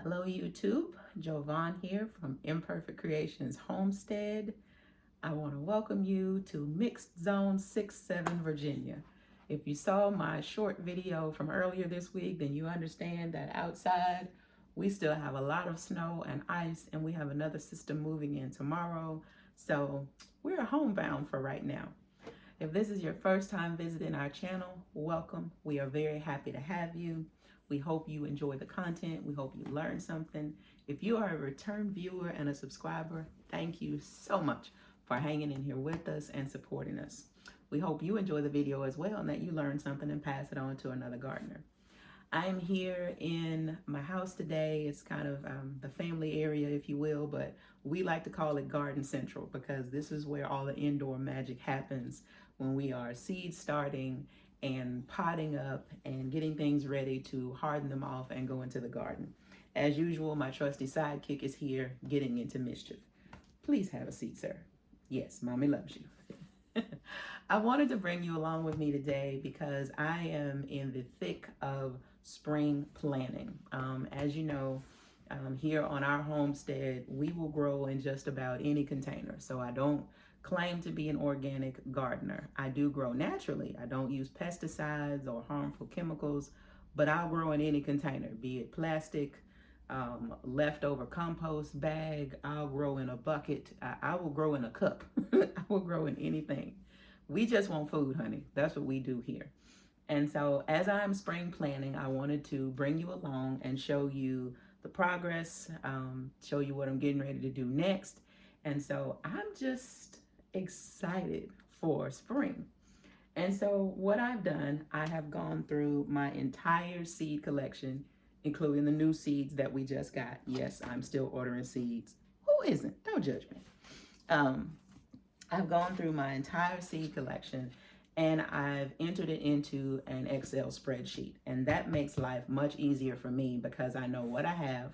Hello YouTube, Jovan here from Imperfect Creations Homestead. I want to welcome you to Mixed Zone 6-7 Virginia. If you saw my short video from earlier this week, then you understand that outside we still have a lot of snow and ice, and we have another system moving in tomorrow. So we're homebound for right now. If this is your first time visiting our channel, welcome. We are very happy to have you. We hope you enjoy the content. We hope you learn something. If you are a return viewer and a subscriber, thank you so much for hanging in here with us and supporting us. We hope you enjoy the video as well and that you learn something and pass it on to another gardener. I'm here in my house today. It's kind of the family area, if you will, but we like to call it Garden Central because this is where all the indoor magic happens when we are seed starting and potting up and getting things ready to harden them off and go into the garden. As usual, my trusty sidekick is here getting into mischief. Please have a seat, sir. Yes, mommy loves you. I wanted to bring you along with me today because I am in the thick of spring planting. As you know, here on our homestead, we will grow in just about any container. So I don't claim to be an organic gardener. I do grow naturally. I don't use pesticides or harmful chemicals, but I'll grow in any container, be it plastic, leftover compost bag. I'll grow in a bucket. I will grow in a cup. I will grow in anything. We just want food, honey. That's what we do here. And so as I'm spring planting, I wanted to bring you along and show you the progress, show you what I'm getting ready to do next. And so I'm just excited for spring. And so what I've done, I have gone through my entire seed collection, including the new seeds that we just got. Yes, I'm still ordering seeds. Who isn't? Don't judge me. I've gone through my entire seed collection and I've entered it into an Excel spreadsheet. And that makes life much easier for me because I know what I have.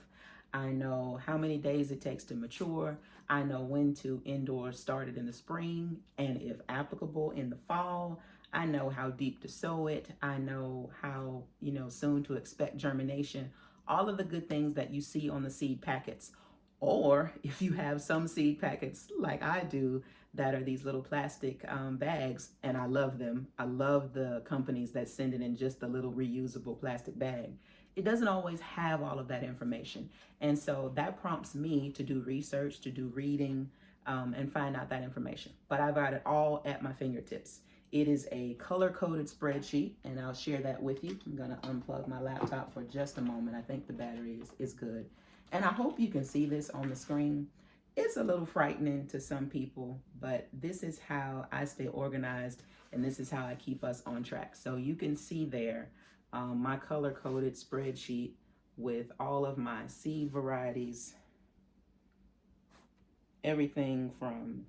I know how many days it takes to mature. I know when to indoor start it in the spring and if applicable in the fall. I know how deep to sow it. I know how, soon to expect germination. All of the good things that you see on the seed packets. Or if you have some seed packets like I do that are these little plastic bags, and I love them. I love the companies that send it in just a little reusable plastic bag. It doesn't always have all of that information. And so that prompts me to do research, to do reading, and find out that information. But I've got it all at my fingertips. It is a color-coded spreadsheet, and I'll share that with you. I'm gonna unplug my laptop for just a moment. I think the battery is good. And I hope you can see this on the screen. It's a little frightening to some people, but this is how I stay organized, and this is how I keep us on track. So you can see there my color-coded spreadsheet with all of my seed varieties, everything from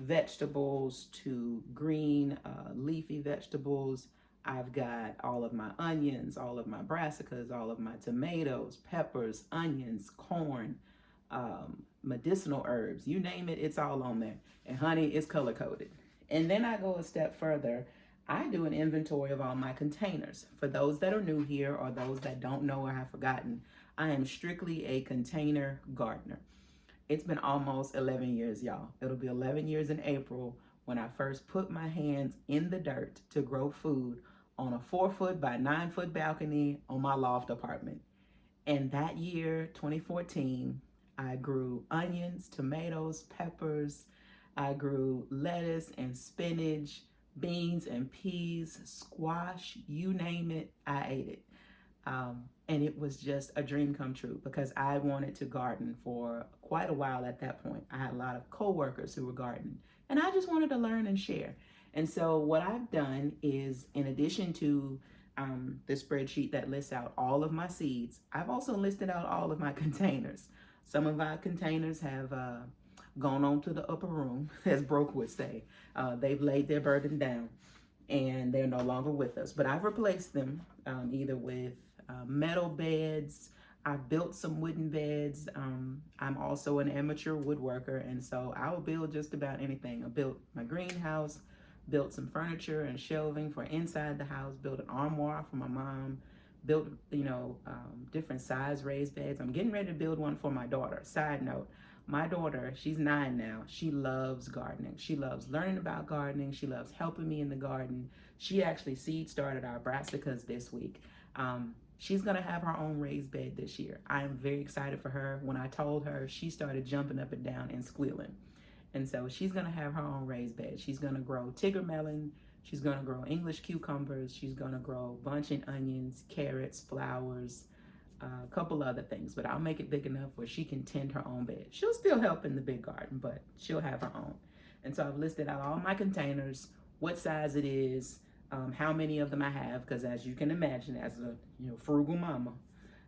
vegetables to green leafy vegetables. I've got all of my onions, all of my brassicas, all of my tomatoes, peppers, onions, corn, medicinal herbs, you name it, it's all on there. And honey, it's color coded. And then I go a step further. I do an inventory of all my containers. For those that are new here or those that don't know or have forgotten, I am strictly a container gardener. It's been almost 11 years, y'all. It'll be 11 years in April when I first put my hands in the dirt to grow food on a 4-foot by 9-foot balcony on my loft apartment. And that year, 2014, I grew onions, tomatoes, peppers. I grew lettuce and spinach, beans and peas, squash, you name it, I ate it. And it was just a dream come true because I wanted to garden for quite a while at that point. I had a lot of coworkers who were gardening and I just wanted to learn and share. And so what I've done is, in addition to the spreadsheet that lists out all of my seeds, I've also listed out all of my containers. Some of our containers have gone on to the upper room, as Broke would say. They've laid their burden down and they're no longer with us. But I've replaced them either with metal beds. I've built some wooden beds. I'm also an amateur woodworker, and so I'll build just about anything. I built my greenhouse, built some furniture and shelving for inside the house, built an armoire for my mom, built, different size raised beds. I'm getting ready to build one for my daughter. Side note, my daughter, she's 9 now. She loves gardening. She loves learning about gardening. She loves helping me in the garden. She actually seed started our brassicas this week. She's gonna have her own raised bed this year. I am very excited for her. When I told her, she started jumping up and down and squealing. And so she's gonna have her own raised bed. She's gonna grow Tigger melon. She's gonna grow English cucumbers. She's gonna grow bunching onions, carrots, flowers, a couple other things. But I'll make it big enough where she can tend her own bed. She'll still help in the big garden, but she'll have her own. And so I've listed out all my containers, what size it is, how many of them I have, because as you can imagine, as a frugal mama,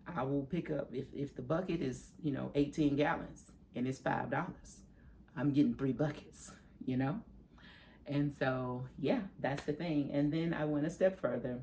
I will pick up, if the bucket is 18 gallons and it's $5, I'm getting 3 buckets, And so, yeah, that's the thing. And then I went a step further.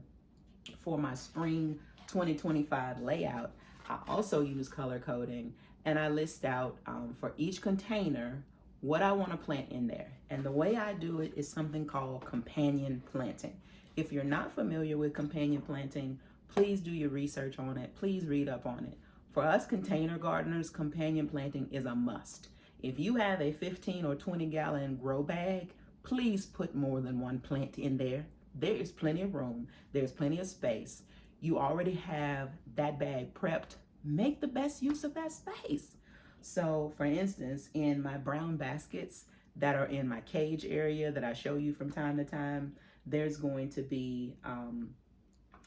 For my spring 2025 layout, I also use color coding, and I list out for each container what I want to plant in there. And the way I do it is something called companion planting. If you're not familiar with companion planting, please do your research on it. Please read up on it. For us container gardeners, companion planting is a must. If you have a 15 or 20 gallon grow bag, please put more than one plant in there. There is plenty of room. There's plenty of space. You already have that bag prepped. Make the best use of that space. So for instance, in my brown baskets that are in my cage area that I show you from time to time, there's going to be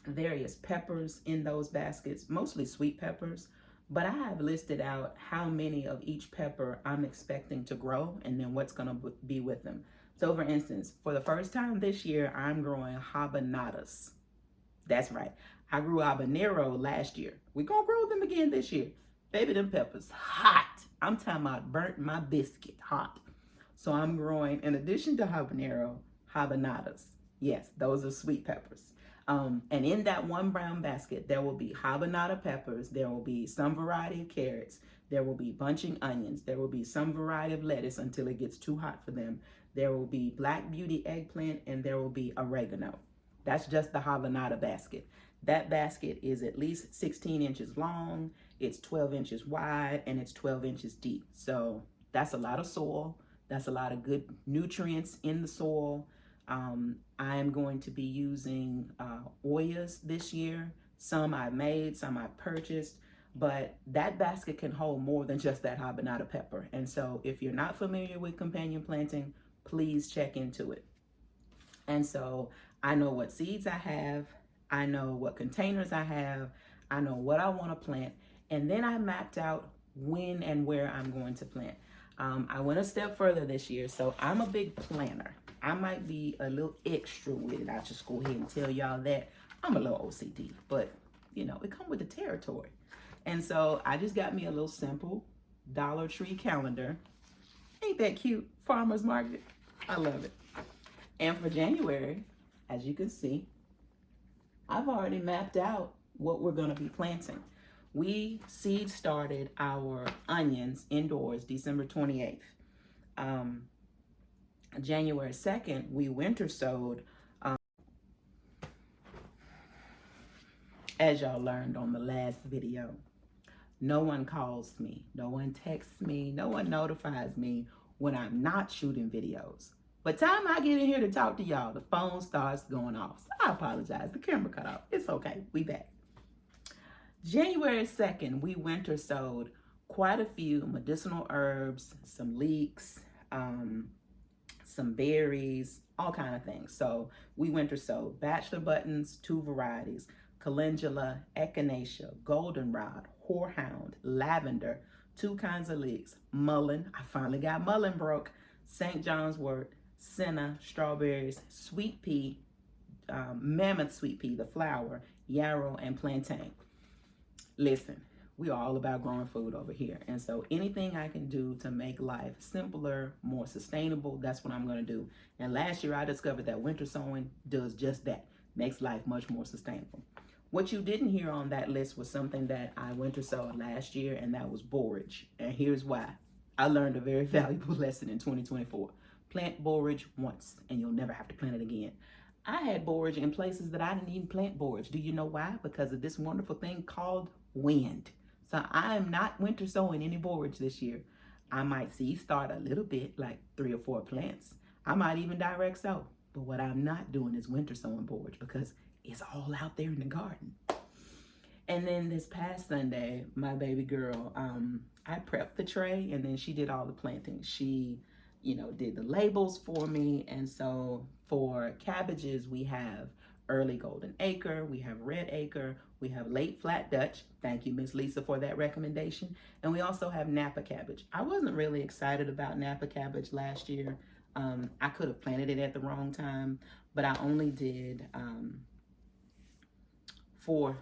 various peppers in those baskets, mostly sweet peppers. But I have listed out how many of each pepper I'm expecting to grow and then what's going to be with them. So for instance, for the first time this year, I'm growing habaneros. That's right. I grew habanero last year. We're going to grow them again this year. Baby, them peppers hot. I'm talking about burnt my biscuit hot. So I'm growing, in addition to habaneros. Yes, those are sweet peppers. And in that one brown basket, there will be habanero peppers. There will be some variety of carrots. There will be bunching onions. There will be some variety of lettuce until it gets too hot for them. There will be black beauty eggplant, and there will be oregano. That's just the habanero basket. That basket is at least 16 inches long, it's 12 inches wide, and it's 12 inches deep. So that's a lot of soil. That's a lot of good nutrients in the soil. I am going to be using oyas this year. Some I've made, some I've purchased, but that basket can hold more than just that habanero pepper. And so if you're not familiar with companion planting, please check into it. And so I know what seeds I have, I know what containers I have, I know what I want to plant, and then I mapped out when and where I'm going to plant. I went a step further this year, so I'm a big planner. I might be a little extra with it. I'll just go ahead and tell y'all that. I'm a little OCD, but it comes with the territory. And so I just got me a little simple Dollar Tree calendar. Ain't that cute? Farmer's Market. I love it. And for January, as you can see, I've already mapped out what we're going to be planting. We seed started our onions indoors December 28th. January 2nd, we winter sowed, as y'all learned on the last video. No one calls me, no one texts me, no one notifies me when I'm not shooting videos. But time I get in here to talk to y'all, the phone starts going off. So I apologize, the camera cut off. It's okay, we back. January 2nd, we winter sowed quite a few medicinal herbs, some leeks, some berries, all kind of things. So we winter sowed bachelor buttons, 2 varieties, calendula, echinacea, goldenrod, horehound, lavender, 2 kinds of leeks, mullein, I finally got mullein broke, St. John's wort, senna, strawberries, sweet pea, mammoth sweet pea, the flower, yarrow, and plantain. Listen, we are all about growing food over here. And so anything I can do to make life simpler, more sustainable, that's what I'm going to do. And last year I discovered that winter sowing does just that, makes life much more sustainable. What you didn't hear on that list was something that I winter sowed last year, and that was borage. And here's why. I learned a very valuable lesson in 2024. Plant borage once and you'll never have to plant it again. I had borage in places that I didn't even plant borage. Do you know why? Because of this wonderful thing called wind. So I am not winter sowing any borage this year. I might seed start a little bit, like 3 or 4 plants. I might even direct sow. But what I'm not doing is winter sowing borage because it's all out there in the garden. And then this past Sunday, my baby girl, I prepped the tray and then she did all the planting. She, did the labels for me. And so for cabbages, we have early golden acre, we have red acre, we have late flat Dutch. Thank you, Miss Lisa, for that recommendation. And we also have Napa cabbage. I wasn't really excited about Napa cabbage last year. I could have planted it at the wrong time, but I only did four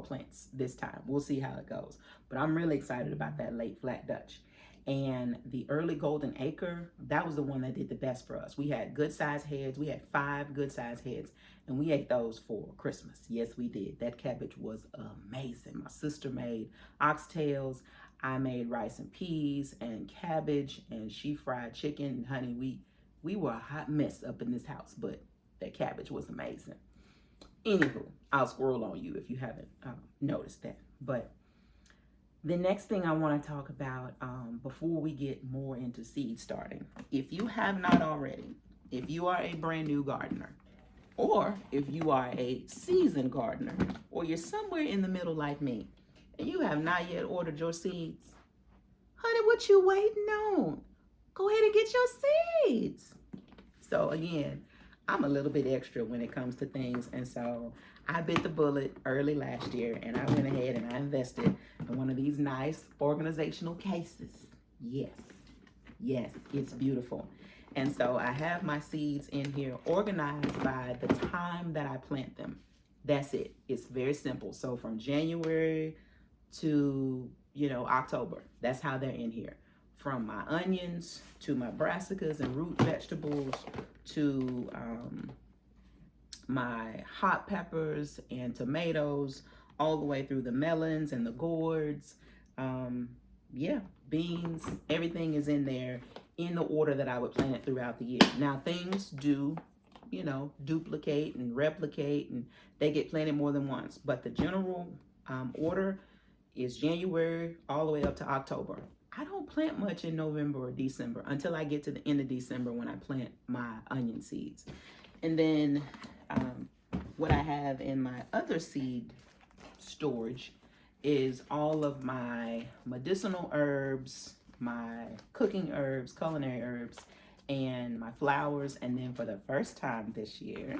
plants this time. We'll see how it goes. But I'm really excited about that late flat Dutch. And the early golden acre, that was the one that did the best for us. We had good sized heads. We had 5 good sized heads, and we ate those for Christmas. Yes, we did. That cabbage was amazing. My sister made oxtails. I made rice and peas and cabbage, and she fried chicken. And honey, we were a hot mess up in this house, but that cabbage was amazing. Anywho, I'll scroll on you if you haven't noticed that. But the next thing I want to talk about before we get more into seed starting, if you have not already, if you are a brand new gardener, or if you are a seasoned gardener, or you're somewhere in the middle like me, and you have not yet ordered your seeds, honey, what you waiting on? Go ahead and get your seeds. So again, I'm a little bit extra when it comes to things, and so I bit the bullet early last year, and I went ahead and I invested in one of these nice organizational cases. Yes, it's beautiful. And so I have my seeds in here organized by the time that I plant them. That's it. It's very simple. So from January to, October, that's how they're in here. From my onions to my brassicas and root vegetables to my hot peppers and tomatoes, all the way through the melons and the gourds. Beans, everything is in there in the order that I would plant it throughout the year. Now things do, duplicate and replicate, and they get planted more than once. But the general order is January all the way up to October. I don't plant much in November or December until I get to the end of December when I plant my onion seeds. And then what I have in my other seed storage is all of my medicinal herbs, my cooking herbs, culinary herbs, and my flowers. And then for the first time this year,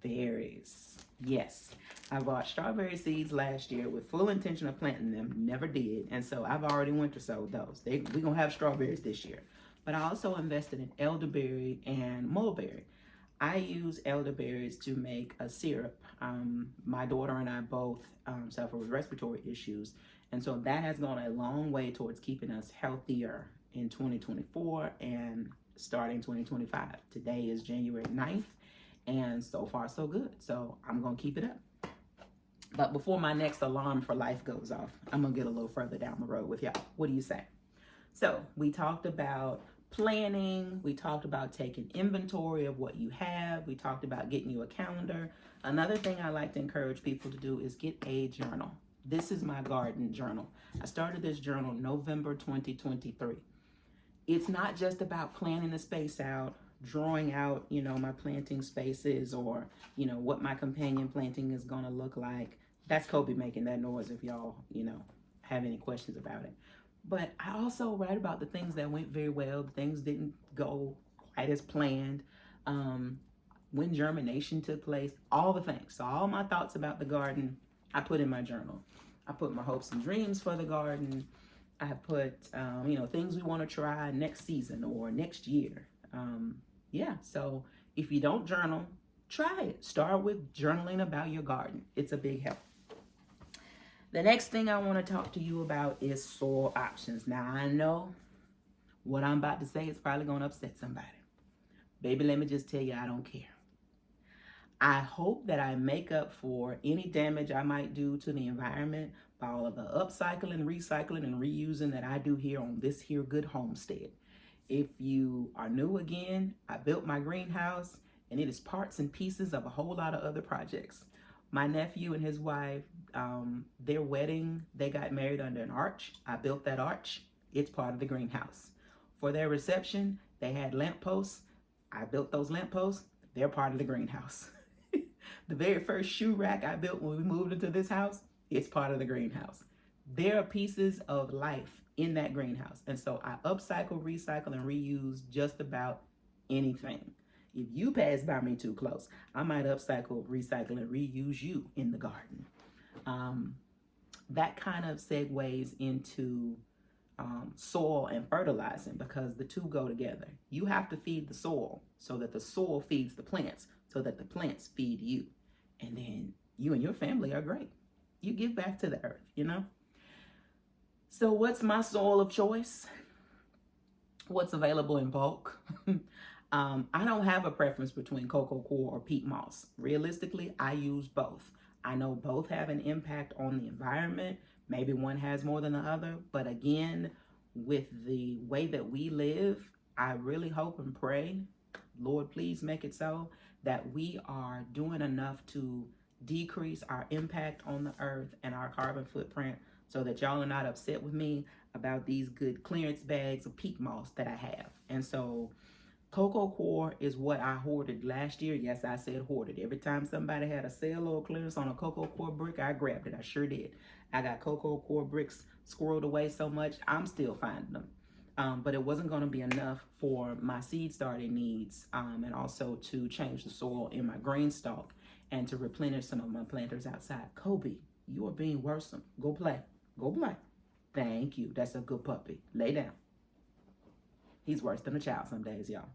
berries. Yes, I bought strawberry seeds last year with full intention of planting them, never did. And so I've already winter sowed those. We're gonna have strawberries this year. But I also invested in elderberry and mulberry. I use elderberries to make a syrup. My daughter and I both suffer with respiratory issues. And so that has gone a long way towards keeping us healthier in 2024 and starting 2025. Today is January 9th. And so far, so good. So I'm going to keep it up. But before my next alarm for life goes off, I'm going to get a little further down the road with y'all. What do you say? So we talked about planning. We talked about taking inventory of what you have. We talked about getting you a calendar. Another thing I like to encourage people to do is get a journal. This is my garden journal. I started this journal November 2023. It's not just about planning the space out, drawing out, my planting spaces or, what my companion planting is going to look like. That's Kobe making that noise if y'all, have any questions about it. But I also write about the things that went very well, the things didn't go quite as planned, when germination took place, all the things. So all my thoughts about the garden, I put in my journal. I put my hopes and dreams for the garden. I put, things we want to try next season or next year. So if you don't journal, try it. Start with journaling about your garden. It's a big help. The next thing I want to talk to you about is soil options. Now, I know what I'm about to say is probably going to upset somebody. Baby, let me just tell you, I don't care. I hope that I make up for any damage I might do to the environment by all of the upcycling, recycling, and reusing that I do here on this here good homestead. If you are new again, I built my greenhouse and it is parts and pieces of a whole lot of other projects. My nephew and his wife, their wedding, they got married under an arch. I built that arch. It's part of the greenhouse. For their reception, they had lampposts. I built those lampposts. They're part of the greenhouse. The very first shoe rack I built when we moved into this house, it's part of the greenhouse. There are pieces of life in that greenhouse. And so I upcycle, recycle, and reuse just about anything. If you pass by me too close, I might upcycle, recycle, and reuse you in the garden. That kind of segues into soil and fertilizing, because the two go together. You have to feed the soil so that the soil feeds the plants, so that the plants feed you. And then you and your family are great. You give back to the earth, you know? So what's my soil of choice? What's available in bulk? I don't have a preference between cocoa coir or peat moss. Realistically, I use both. I know both have an impact on the environment. Maybe one has more than the other, but again, with the way that we live, I really hope and pray, Lord, please make it so, that we are doing enough to decrease our impact on the earth and our carbon footprint, so that y'all are not upset with me about these good clearance bags of peat moss that I have. And so cocoa coir is what I hoarded last year. Yes, I said hoarded. Every time somebody had a sale or clearance on a cocoa coir brick, I grabbed it. I sure did. I got cocoa coir bricks squirreled away so much, I'm still finding them. But it wasn't going to be enough for my seed starting needs, and also to change the soil in my Greenstalk and to replenish some of my planters outside. Kobe, you are being worrisome. Go play. Go play. Thank you. That's a good puppy. Lay down. He's worse than a child some days, y'all.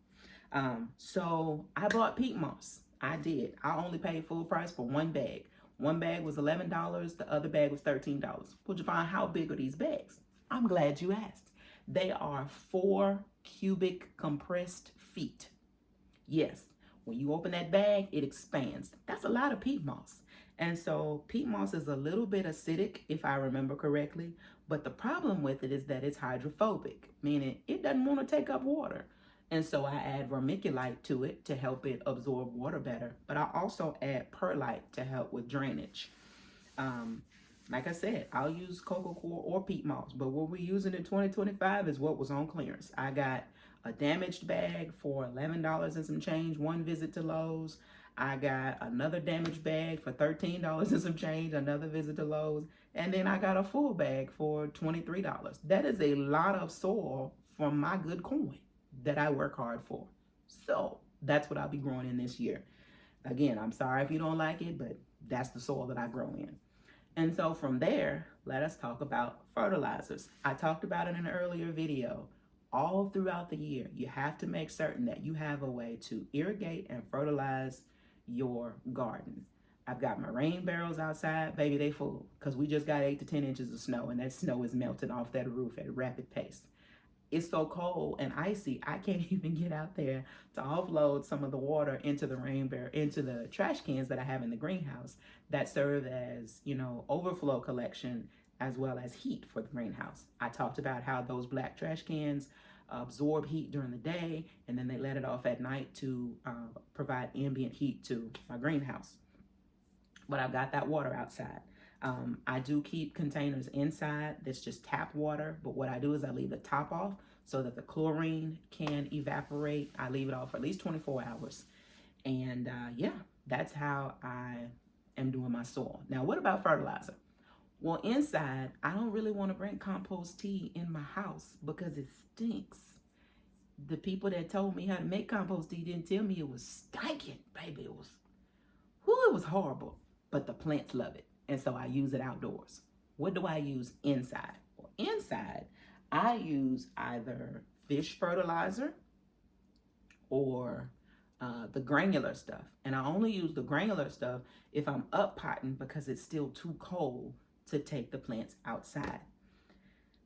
So I bought peat moss. I did. I only paid full price for one bag. One bag was $11. The other bag was $13. Would you find how big are these bags? I'm glad you asked. They are 4 cubic compressed feet. Yes, when you open that bag, it expands. That's a lot of peat moss. And so peat moss is a little bit acidic, if I remember correctly, but the problem with it is that it's hydrophobic, meaning it doesn't want to take up water. And so I add vermiculite to it to help it absorb water better, but I also add perlite to help with drainage. Like I said, I'll use cocoa coir or peat moss, but what we're using in 2025 is what was on clearance. I got a damaged bag for $11 and some change, one visit to Lowe's. I got another damaged bag for $13 and some change, another visit to Lowe's. And then I got a full bag for $23. That is a lot of soil from my good coin that I work hard for. So that's what I'll be growing in this year. Again, I'm sorry if you don't like it, but that's the soil that I grow in. And so from there, let us talk about fertilizers. I talked about it in an earlier video. All throughout the year, you have to make certain that you have a way to irrigate and fertilize your garden. I've got my rain barrels outside. Baby, they full, because we just got 8 to 10 inches of snow, and that snow is melting off that roof at a rapid pace. It's so cold and icy, I can't even get out there to offload some of the water into the rain barrel, into the trash cans that I have in the greenhouse that serve as, overflow collection as well as heat for the greenhouse. I talked about how those black trash cans absorb heat during the day, and then they let it off at night to provide ambient heat to my greenhouse. But I've got that water outside. I do keep containers inside that's just tap water, but what I do is I leave the top off so that the chlorine can evaporate. I leave it off for at least 24 hours. And yeah, that's how I am doing my soil. Now, what about fertilizer? Well, inside, I don't really want to bring compost tea in my house because it stinks. The people that told me how to make compost tea didn't tell me it was stinking, baby. It was horrible, but the plants love it. And so I use it outdoors. What do I use inside? Well, inside, I use either fish fertilizer or the granular stuff. And I only use the granular stuff if I'm up potting because it's still too cold to take the plants outside.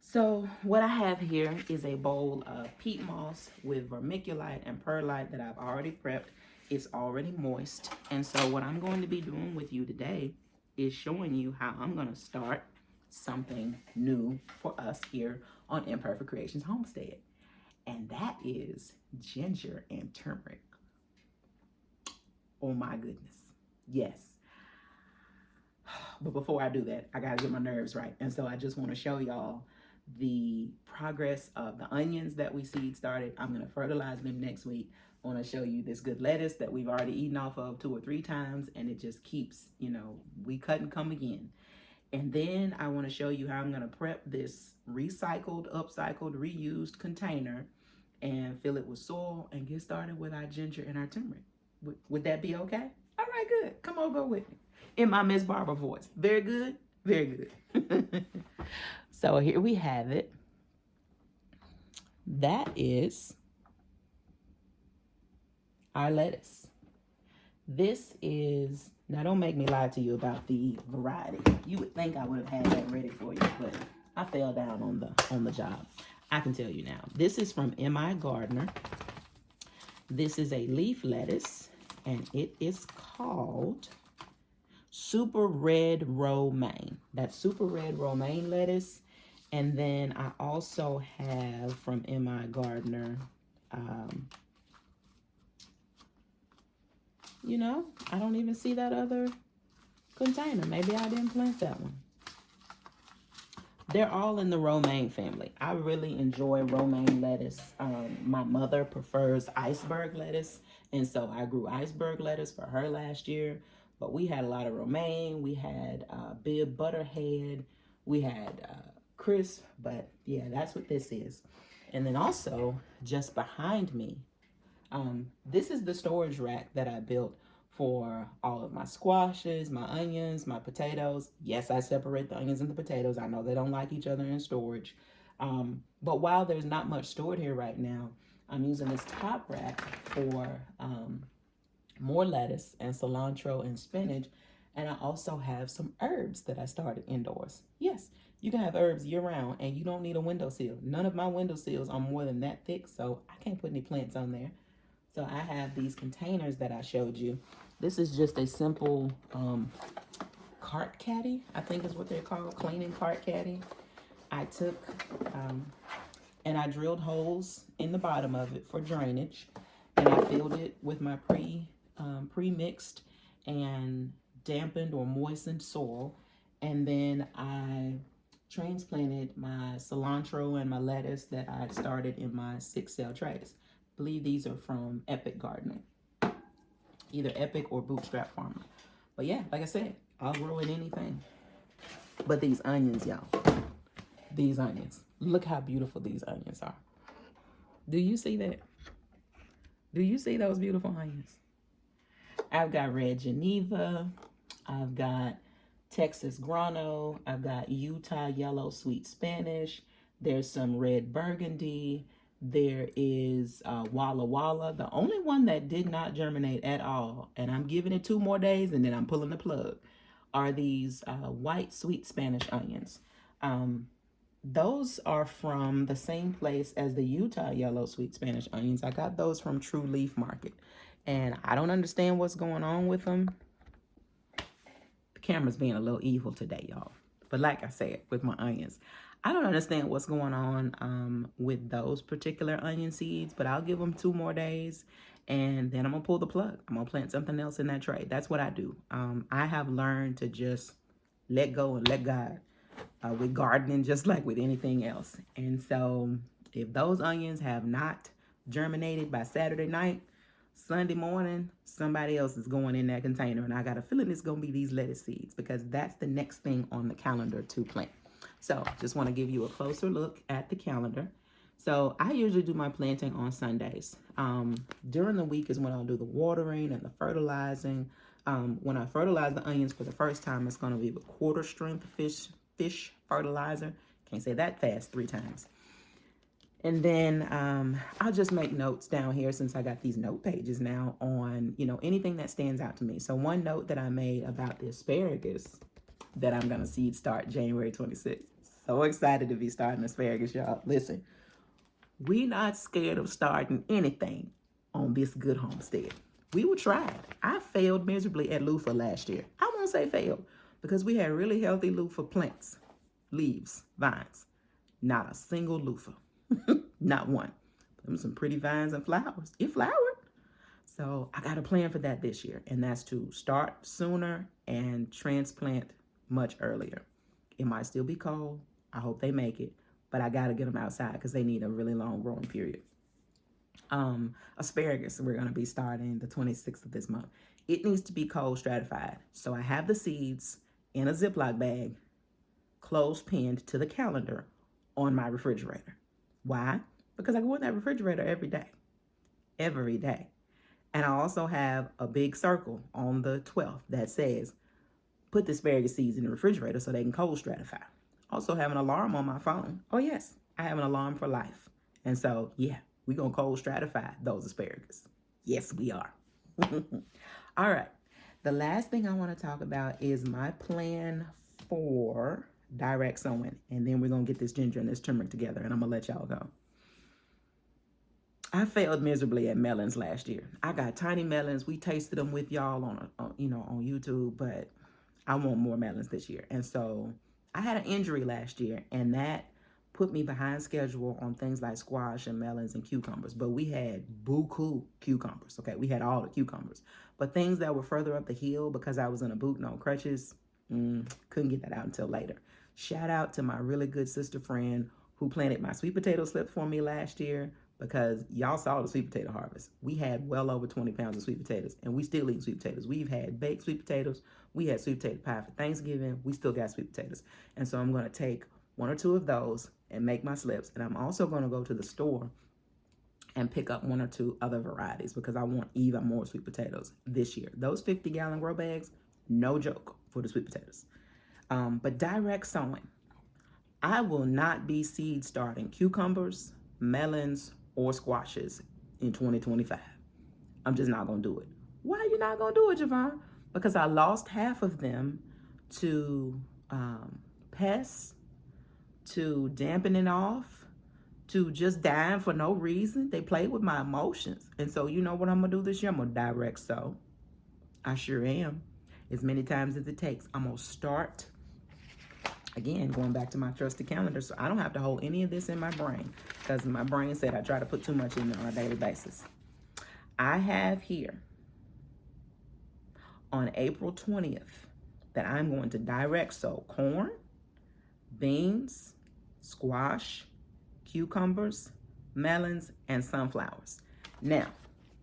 So what I have here is a bowl of peat moss with vermiculite and perlite that I've already prepped. It's already moist. And so what I'm going to be doing with you today is showing you how I'm going to start something new for us here on Imperfect Creations Homestead. And that is ginger and turmeric. Oh my goodness. Yes. But before I do that, I gotta get my nerves right. And so I just want to show y'all the progress of the onions that we seed started. I'm gonna fertilize them next week. I want to show you this good lettuce that we've already eaten off of 2 or 3 times, and it just keeps, you know, we cut and come again. And then I want to show you how I'm gonna prep this recycled, upcycled, reused container and fill it with soil and get started with our ginger and our turmeric. Would that be okay? All right, good. Come over with me. In my Miss Barbara voice. Very good. Very good. So here we have it. That is our lettuce. This is, now don't make me lie to you about the variety. You would think I would have had that ready for you, but I fell down on the job. I can tell you now. This is from MIGardener. This is a leaf lettuce, and it is called Super Red Romaine. That's Super Red Romaine lettuce. And then I also have from MIGardener, you know, I don't even see that other container. Maybe I didn't plant that one. They're all in the romaine family. I really enjoy romaine lettuce. My mother prefers iceberg lettuce, and so I grew iceberg lettuce for her last year. But we had a lot of romaine. We had Bib Butterhead. We had crisp, but yeah, that's what this is. And then also, just behind me, this is the storage rack that I built for all of my squashes, my onions, my potatoes. Yes, I separate the onions and the potatoes. I know they don't like each other in storage. But while there's not much stored here right now, I'm using this top rack for more lettuce and cilantro and spinach. And I also have some herbs that I started indoors. Yes, you can have herbs year round and you don't need a windowsill. None of my windowsills are more than that thick, so I can't put any plants on there. So I have these containers that I showed you. This is just a simple cart caddy, I think is what they're called, cleaning cart caddy. I took and I drilled holes in the bottom of it for drainage, and I filled it with my pre-mixed and dampened or moistened soil, and then I transplanted my cilantro and my lettuce that I started in my 6-cell trays. I believe these are from Epic Gardening, either Epic or Bootstrap Farmer. But yeah, like I said, I'll grow in anything. But these onions, y'all, these onions, look how beautiful these onions are. Do you see that? Do you see those beautiful onions? I've got red Geneva, I've got Texas Grano, I've got Utah Yellow Sweet Spanish, there's some red Burgundy, there is Walla Walla. The only one that did not germinate at all, and I'm giving it 2 more days and then I'm pulling the plug, are these white sweet Spanish onions. Those are from the same place as the Utah Yellow Sweet Spanish onions. I got those from True Leaf Market, and I don't understand what's going on with them. The camera's being a little evil today, y'all. But like I said, with my onions, I don't understand what's going on with those particular onion seeds, but I'll give them 2 more days, and then I'm gonna pull the plug. I'm gonna plant something else in that tray. That's what I do. I have learned to just let go and let God with gardening, just like with anything else. And so if those onions have not germinated by Saturday night, Sunday morning, somebody else is going in that container, and I got a feeling it's gonna be these lettuce seeds, because that's the next thing on the calendar to plant. So just want to give you a closer look at the calendar. So I usually do my planting on Sundays. During the week is when I'll do the watering and the fertilizing. When I fertilize the onions for the first time, it's going to be with quarter strength fish fertilizer. Can't say that fast 3 times. And then I'll just make notes down here, since I got these note pages now, on, you know, anything that stands out to me. So one note that I made about the asparagus that I'm going to seed start January 26th. So excited to be starting asparagus, y'all. Listen, we not scared of starting anything on this good homestead. We will try it. I failed miserably at loofah last year. I won't say failed, because we had really healthy loofah plants, leaves, vines. Not a single loofah. Not one. Them some pretty vines and flowers. It flowered. So I got a plan for that this year, and that's to start sooner and transplant much earlier. It might still be cold. I hope they make it, but I got to get them outside because they need a really long growing period. Asparagus, we're going to be starting the 26th of this month. It needs to be cold stratified. So I have the seeds in a Ziploc bag, close pinned to the calendar on my refrigerator. Why? Because I go in that refrigerator every day. Every day. And I also have a big circle on the 12th that says, put the asparagus seeds in the refrigerator so they can cold stratify. Also have an alarm on my phone. Oh yes, I have an alarm for life. And so, yeah, we're going to cold stratify those asparagus. Yes, we are. All right. The last thing I want to talk about is my plan for direct sowing. And then we're going to get this ginger and this turmeric together, and I'm going to let y'all go. I failed miserably at melons last year. I got tiny melons. We tasted them with y'all on YouTube, but I want more melons this year. And so I had an injury last year, and that put me behind schedule on things like squash and melons and cucumbers. But we had buku cucumbers. Okay, we had all the cucumbers. But things that were further up the hill, because I was in a boot and on crutches, couldn't get that out until later. Shout out to my really good sister friend who planted my sweet potato slips for me last year, because y'all saw the sweet potato harvest. We had well over 20 pounds of sweet potatoes, and we still eat sweet potatoes. We've had baked sweet potatoes. We had sweet potato pie for Thanksgiving. We still got sweet potatoes. And so I'm going to take one or two of those and make my slips. And I'm also going to go to the store and pick up one or two other varieties, because I want even more sweet potatoes this year. Those 50-gallon grow bags, no joke for the sweet potatoes. But direct sowing. I will not be seed starting cucumbers, melons, or squashes in 2025. I'm just not going to do it. Why are you not going to do it, Javon? Because I lost half of them to pests, to dampening off, to just dying for no reason. They played with my emotions. And so you know what I'm going to do this year? I'm going to direct sow. I sure am. As many times as it takes. I'm going to start, again, going back to my trusted calendar, so I don't have to hold any of this in my brain, because my brain said I try to put too much in there on a daily basis. I have here on April 20th that I'm going to direct sow corn, beans, squash, cucumbers, melons, and sunflowers. Now,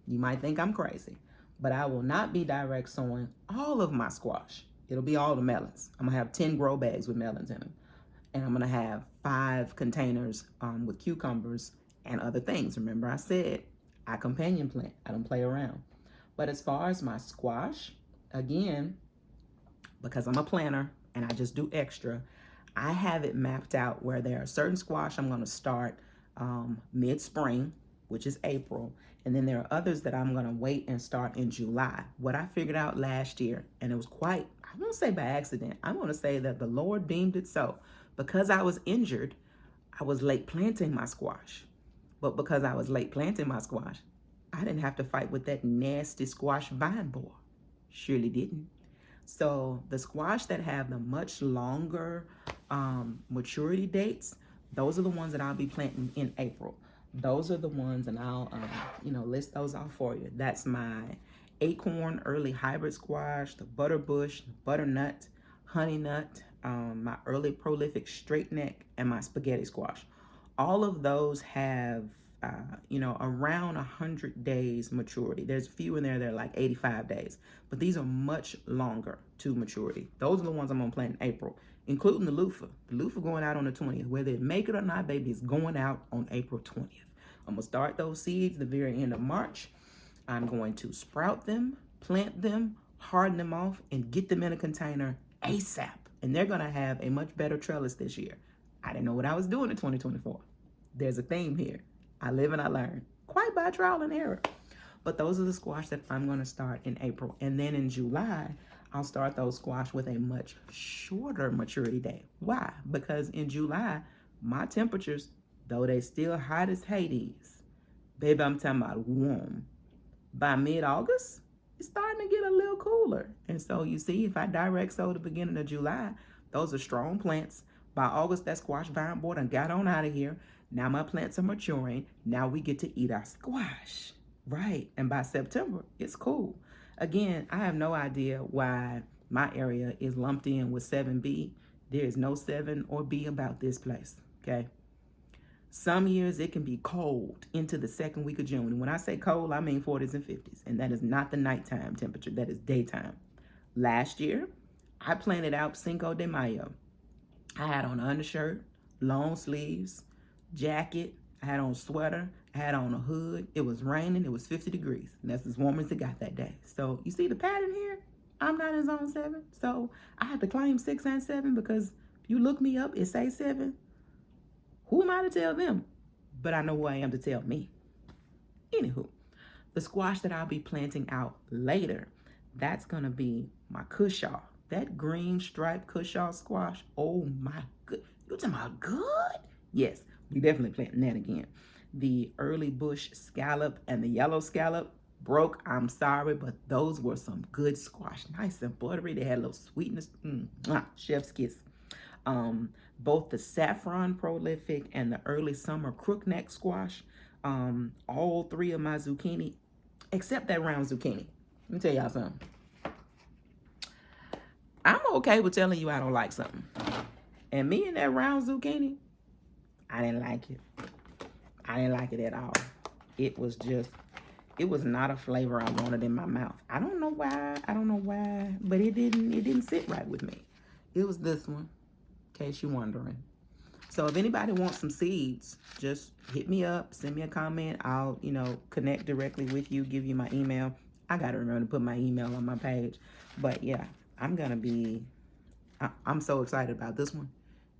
you might think I'm crazy, but I will not be direct sowing all of my squash. It'll be all the melons. I'm gonna have 10 grow bags with melons in them. And I'm gonna have 5 containers with cucumbers and other things. Remember I said, I companion plant, I don't play around. But as far as my squash, again, because I'm a planner and I just do extra, I have it mapped out where there are certain squash I'm gonna start mid-spring, which is April. And then there are others that I'm gonna wait and start in July. What I figured out last year, and it was quite, I won't say by accident, I wanna say that the Lord deemed it so. Because I was injured, I was late planting my squash. But because I was late planting my squash, I didn't have to fight with that nasty squash vine borer. Surely didn't. So the squash that have the much longer maturity dates, those are the ones that I'll be planting in April. Those are the ones, and I'll list those off for you. That's my acorn early hybrid squash, the butterbush, the butternut, honey nut, my early prolific straight neck, and my spaghetti squash. All of those have around 100 days maturity. There's a few in there that are like 85 days, but these are much longer to maturity. Those are the ones I'm gonna plant in April, including the loofah. The loofah going out on the 20th. Whether it make it or not, baby, it's going out on April 20th. I'm gonna start those seeds the very end of March. I'm going to sprout them, plant them, harden them off, and get them in a container ASAP. And they're gonna have a much better trellis this year. I didn't know what I was doing in 2024. There's a theme here. I live and I learn, quite by trial and error. But those are the squash that I'm going to start in April. And then in July, I'll start those squash with a much shorter maturity date. Why? Because in July, my temperatures, though they still hot as Hades, baby, I'm talking about warm. By mid-August, it's starting to get a little cooler. And so you see, if I direct sow the beginning of July, those are strong plants. By August, that squash vine board and got on out of here. Now my plants are maturing. Now we get to eat our squash. Right. And by September, it's cool. Again, I have no idea why my area is lumped in with 7B. There is no 7 or B about this place. Okay. Some years it can be cold into the second week of June. And when I say cold, I mean 40s and 50s. And that is not the nighttime temperature, that is daytime. Last year, I planted out Cinco de Mayo. I had on an undershirt, long sleeves, jacket, I had on a sweater, I had on a hood. It was raining, it was 50 degrees. And that's as warm as it got that day. So you see the pattern here? I'm not in zone 7. So I had to claim 6 and 7 because if you look me up, it says 7. Who am I to tell them? But I know who I am to tell me. Anywho, the squash that I'll be planting out later, that's going to be my cushaw. That green striped cushaw squash. Oh my good. You talking about good? Yes, we definitely planting that again. The early bush scallop and the yellow scallop broke. I'm sorry, but those were some good squash. Nice and buttery. They had a little sweetness. Chef's kiss. Both the saffron prolific and the early summer crookneck squash, all 3 of my zucchini, except that round zucchini. Let me tell y'all something. I'm okay with telling you I don't like something. And me and that round zucchini, I didn't like it. I didn't like it at all. It was not a flavor I wanted in my mouth. I don't know why, but it didn't sit right with me. It was this one. In case you're wondering. So if anybody wants some seeds, just hit me up, send me a comment. I'll, connect directly with you, give you my email. I got to remember to put my email on my page. But yeah, I'm so excited about this one.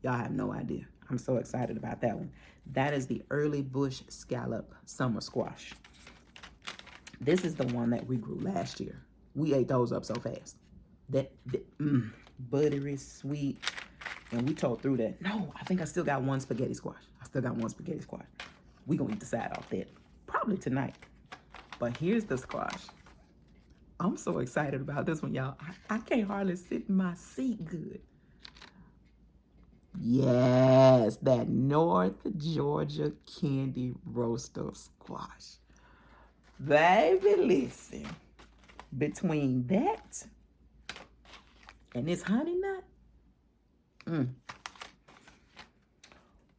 Y'all have no idea. I'm so excited about that one. That is the early bush scallop summer squash. This is the one that we grew last year. We ate those up so fast. Buttery, sweet. And we tore through that. No, I think I still got one spaghetti squash. We gonna eat the side off that. Probably tonight. But here's the squash. I'm so excited about this one, y'all. I can't hardly sit in my seat good. Yes, that North Georgia candy roaster squash. Baby, listen. Between that and this honey nut,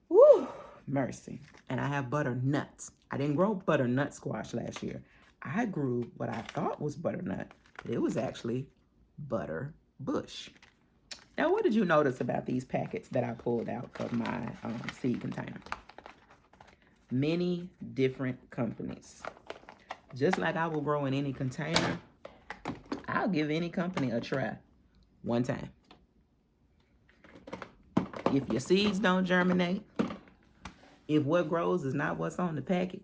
woo, mercy. And I have butternuts. I didn't grow butternut squash last year. I grew what I thought was butternut, but it was actually butter bush. Now, what did you notice about these packets that I pulled out of my seed container? Many different companies. Just like I will grow in any container, I'll give any company a try one time. If your seeds don't germinate, if what grows is not what's on the packet,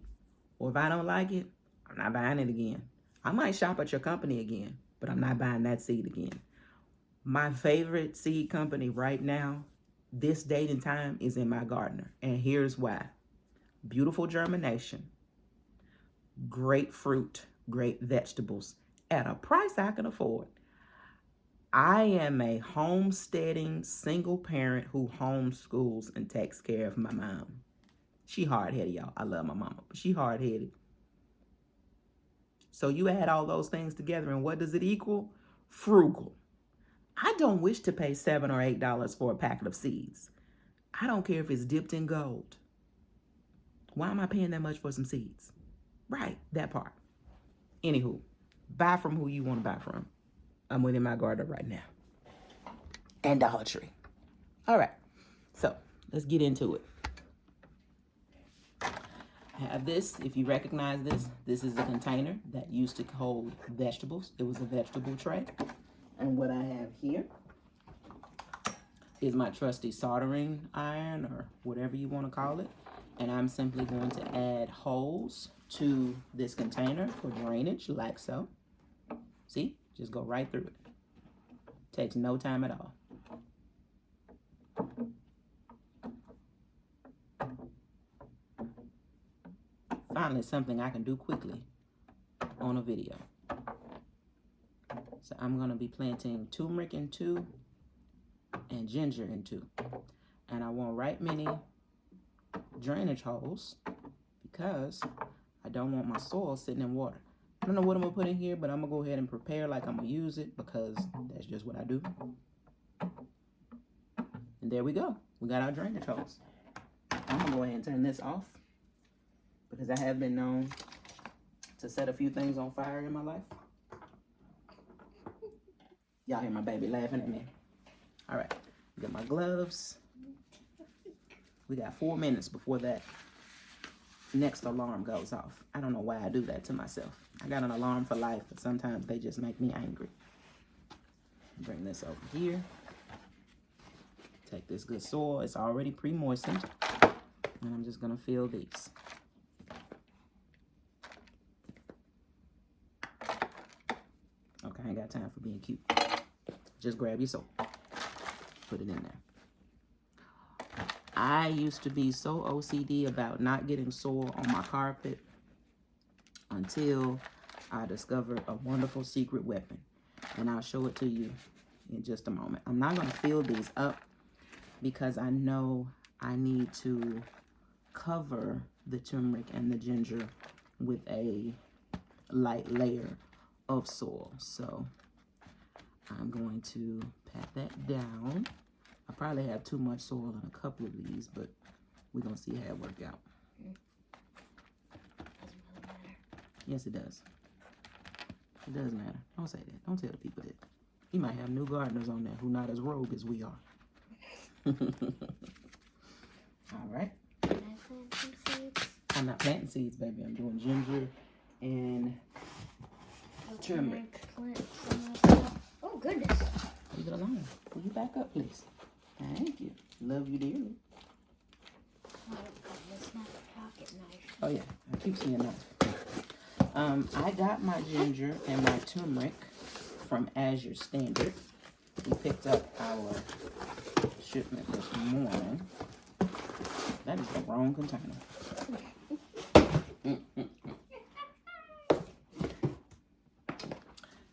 or if I don't like it, I'm not buying it again. I might shop at your company again, but I'm not buying that seed again. My favorite seed company right now, this date and time, is MIGardener. And here's why. Beautiful germination, great fruit, great vegetables, at a price I can afford. I am a homesteading single parent who homeschools and takes care of my mom. She hard-headed, y'all. I love my mama, but she hard-headed. So you add all those things together, and what does it equal? Frugal. I don't wish to pay $7 or $8 for a packet of seeds. I don't care if it's dipped in gold. Why am I paying that much for some seeds? Right, that part. Anywho, buy from who you want to buy from. I'm with MIGardener right now. And Dollar Tree. All right, so let's get into it. I have this. If you recognize this, this is a container that used to hold vegetables. It was a vegetable tray. And what I have here is my trusty soldering iron, or whatever you want to call it. And I'm simply going to add holes to this container for drainage, like so. See? Just go right through it. Takes no time at all. Finally, something I can do quickly on a video. So I'm going to be planting turmeric in 2 and ginger in 2. And I want right many drainage holes because I don't want my soil sitting in water. I don't know what I'm gonna put in here, but I'm gonna go ahead and prepare like I'm gonna use it because that's just what I do. And there we go. We got our drainage hose. I'm gonna go ahead and turn this off because I have been known to set a few things on fire in my life. Y'all hear my baby laughing at me. All right, get my gloves. We got 4 minutes before that next alarm goes off. I don't know why I do that to myself. I got an alarm for life, but sometimes they just make me angry. Bring this over here. Take this good soil. It's already pre-moistened. And I'm just gonna fill these. Okay, I ain't got time for being cute. Just grab your soil. Put it in there. I used to be so OCD about not getting soil on my carpet until I discovered a wonderful secret weapon. And I'll show it to you in just a moment. I'm not gonna fill these up because I know I need to cover the turmeric and the ginger with a light layer of soil. So I'm going to pat that down. I probably have too much soil in a couple of these, but we're gonna see how it works out. Doesn't really matter. Yes, it does. It does matter. Don't say that. Don't tell the people that. You might have new gardeners on there who not as rogue as we are. All right. Can I plant some seeds? I'm not planting seeds, baby. I'm doing ginger and turmeric. Oh, goodness. Leave it alone. Will you back up, please? Thank you. Love you dearly. Oh, goodness, not a pocket knife. Oh, yeah. I keep seeing that. I got my ginger and my turmeric from Azure Standard. We picked up our shipment this morning. That is the wrong container.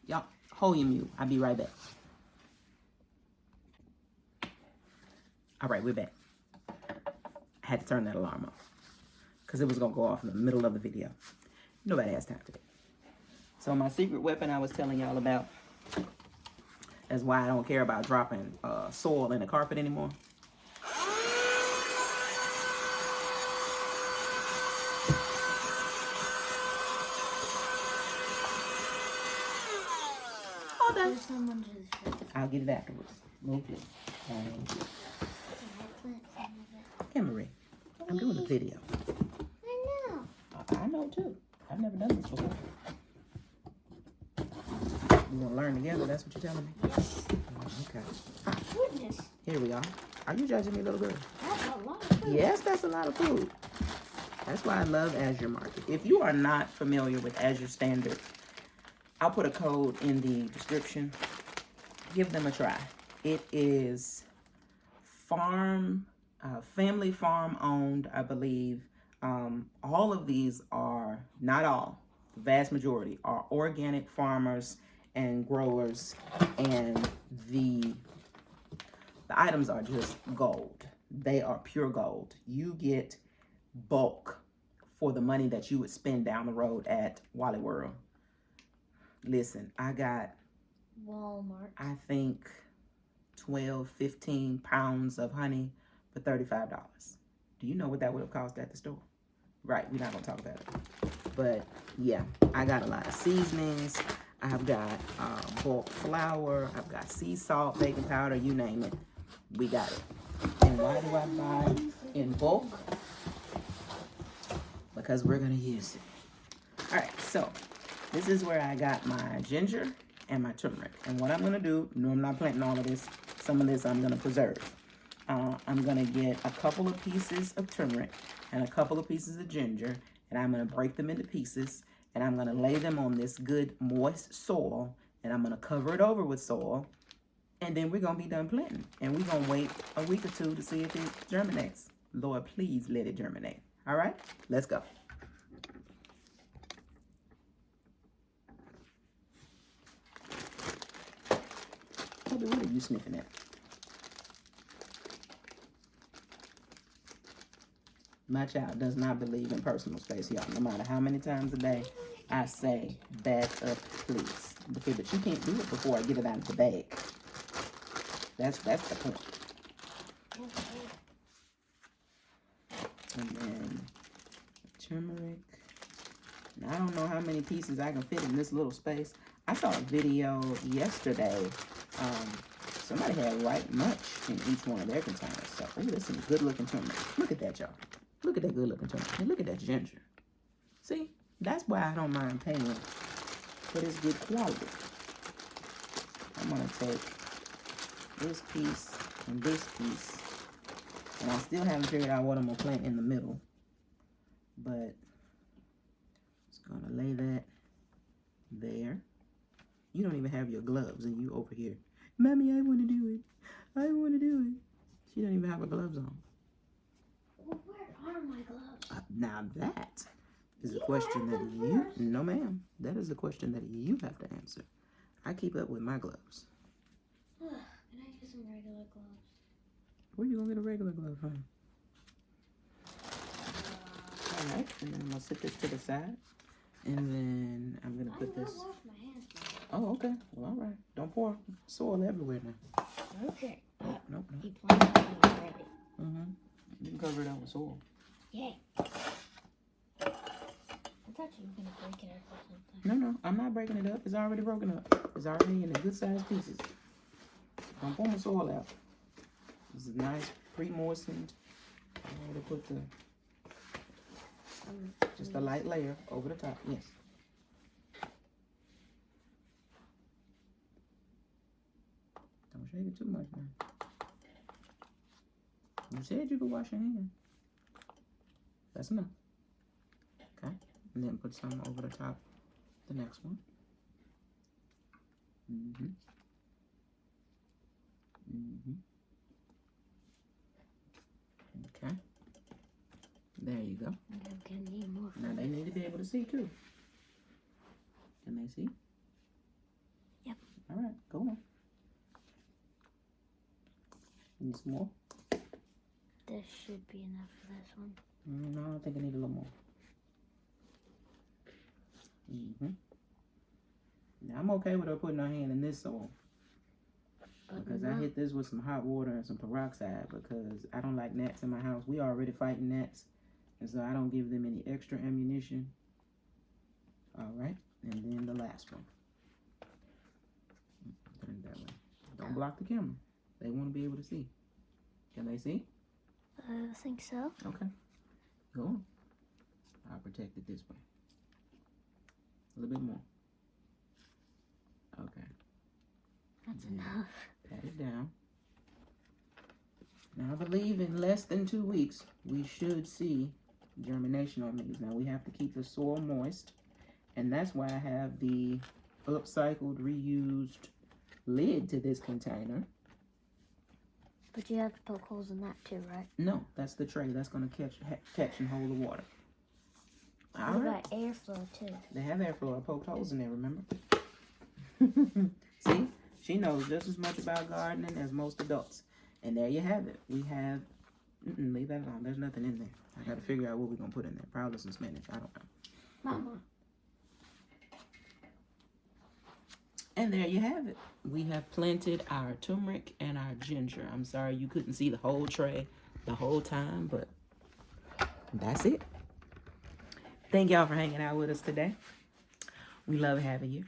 Y'all, hold your mute. I'll be right back. All right, we're back. I had to turn that alarm off because it was going to go off in the middle of the video. Nobody has time today. So my secret weapon I was telling y'all about is why I don't care about dropping soil in the carpet anymore. Hold on. I'll get it afterwards. Move this. Emery, I'm doing a video. I know. I know too. I've never done this before. You want to learn together? That's what you're telling me? Yes. Okay. Goodness. Here we are. Are you judging me, little girl? That's a lot of food. Yes, that's a lot of food. That's why I love Azure Market. If you are not familiar with Azure Standard, I'll put a code in the description. Give them a try. It is family farm owned, I believe. All of these are, not all, the vast majority are organic farmers and growers, and the items are just gold. They are pure gold. You get bulk for the money that you would spend down the road at Wally World. Listen, I got Walmart. I think 12, 15 pounds of honey for $35. Do you know what that would have cost at the store? Right, we're not gonna talk about it. But yeah, I got a lot of seasonings. I've got bulk flour. I've got sea salt, baking powder, you name it. We got it. And why do I buy in bulk? Because we're gonna use it. All right, so this is where I got my ginger and my turmeric. And what I'm gonna do, no, I'm not planting all of this. Some of this I'm gonna preserve. I'm gonna get a couple of pieces of turmeric and a couple of pieces of ginger, and I'm gonna break them into pieces, and I'm gonna lay them on this good moist soil, and I'm gonna cover it over with soil, and then we're gonna be done planting. And we're gonna wait a week or two to see if it germinates. Lord, please let it germinate. All right, let's go. What are you sniffing at? My child does not believe in personal space, y'all. No matter how many times a day I say, back up, please. Okay, but you can't do it before I get it out of the bag. That's the point. And then turmeric. Now, I don't know how many pieces I can fit in this little space. I saw a video yesterday. Somebody had right much in each one of their containers. So, ooh, there's some good looking turmeric. Look at that, y'all. Look at that good looking turmeric. And look at that ginger. See, that's why I don't mind paying for this good quality. I'm gonna take this piece and this piece. And I still haven't figured out what I'm gonna plant in the middle. But just gonna lay that there. You don't even have your gloves and you over here. Mommy, I wanna do it. I wanna do it. She don't even have her gloves on. Well, where are my gloves? Now that is a question that you, no ma'am, that is a question that you have to answer. I keep up with my gloves. Can I get some regular gloves? Where you gonna get a regular glove from? All right, and then I'm gonna set this to the side. And then I'm gonna put this. Wash my hands, Oh, okay. Well, all right. Don't pour soil everywhere now. Okay. Nope. He planted it already. You can cover it up with soil. Yay. I thought you were gonna break it up or something. No, I'm not breaking it up. It's already broken up. It's already in the good sized pieces. Don't pour my soil out. This is nice, pre-moistened. I'm going to put the just a light layer over the top. Yes. Don't shake it too much now. You said you could wash your hands. That's enough. Okay. And then put some over the top. The next one. Okay. There you go. I'm gonna need more. Now they need to be able to see too. Can they see? Yep. All right, go on. Need some more? This should be enough for this one. No, I think I need a little more. Now I'm okay with her putting her hand in this soil. Because I hit this with some hot water and some peroxide because I don't like gnats in my house. We already fighting gnats. And so I don't give them any extra ammunition. All right. And then the last one. Turn it that way. Don't block the camera. They want to be able to see. Can they see? I think so. Okay. Go on. I'll protect it this way. A little bit more. Okay. That's enough. Pat it down. Now I believe in less than 2 weeks we should see germination on these. Now we have to keep the soil moist, and that's why I have the upcycled, reused lid to this container. But you have to poke holes in that too, right? No, that's the tray. That's going to catch and hold the water. All What right. about airflow too? They have airflow. I poked holes in there, remember? See? She knows just as much about gardening as most adults. And there you have it. We have... leave that alone. There's nothing in there. I got to figure out what we're going to put in there. Probably some spinach. I don't know. Mama. And there you have it. We have planted our turmeric and our ginger. I'm sorry you couldn't see the whole tray the whole time, but that's it. Thank y'all for hanging out with us today. We love having you.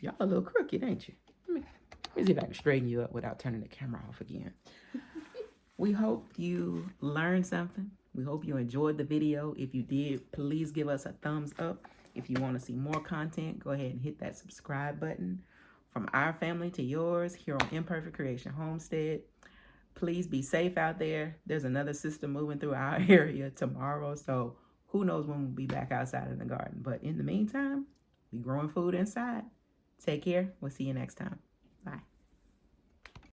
Y'all a little crooked, ain't you? Let me see if I can straighten you up without turning the camera off again. We hope you learned something. We hope you enjoyed the video. If you did, please give us a thumbs up. If you want to see more content, go ahead and hit that subscribe button. From our family to yours here on Imperfect Creation Homestead. Please be safe out there. There's another system moving through our area tomorrow, so who knows when we'll be back outside in the garden. But in the meantime, we growing food inside. Take care. We'll see you next time. Bye.